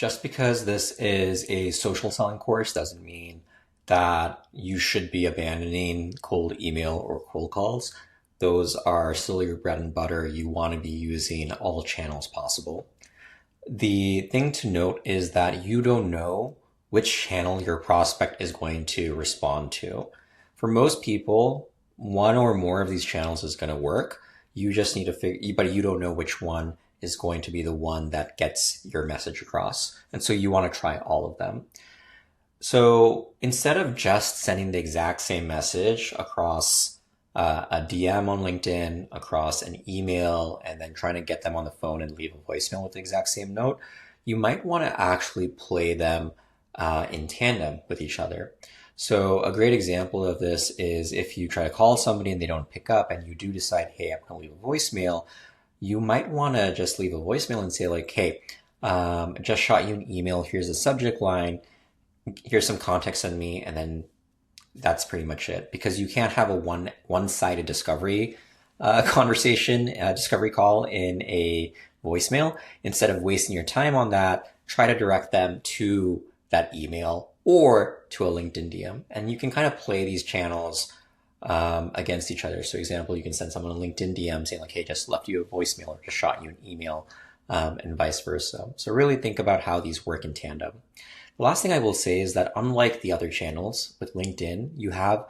Just because this is a social selling course doesn't mean that you should be abandoning cold email or cold calls. Those are still your bread and butter. You want to be using all channels possible. The thing to note is that you don't know which channel your prospect is going to respond to. For most people, one or more of these channels is going to work. You just need to figure, but you don't know which one is going to be the one that gets your message across. And so you want to try all of them. So instead of just sending the exact same message across a DM on LinkedIn, across an email, and then trying to get them on the phone and leave a voicemail with the exact same note, you might want to actually play them in tandem with each other. So a great example of this is if you try to call somebody and they don't pick up and you do decide, hey, I'm going to leave a voicemail, you might want to just leave a voicemail and say like, hey, just shot you an email. Here's the subject line. Here's some context on me. And then that's pretty much it, because you can't have a one-sided discovery conversation, discovery call in a voicemail. Instead of wasting your time on that, try to direct them to that email or to a LinkedIn DM. And you can kind of play these channels against each other. So example, you can send someone a LinkedIn DM saying like, hey, just left you a voicemail or just shot you an email, and vice versa. So really think about how these work in tandem. The last thing I will say is that unlike the other channels with LinkedIn, you have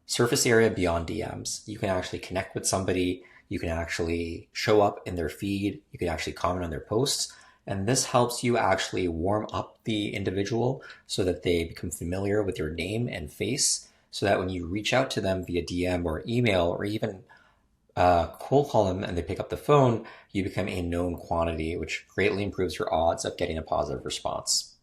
surface area beyond DMs. You can actually connect with somebody. You can actually show up in their feed. You can actually comment on their posts. And this helps you actually warm up the individual so that they become familiar with your name and face, so that when you reach out to them via DM or email or even cold call them and they pick up the phone, you become a known quantity, which greatly improves your odds of getting a positive response.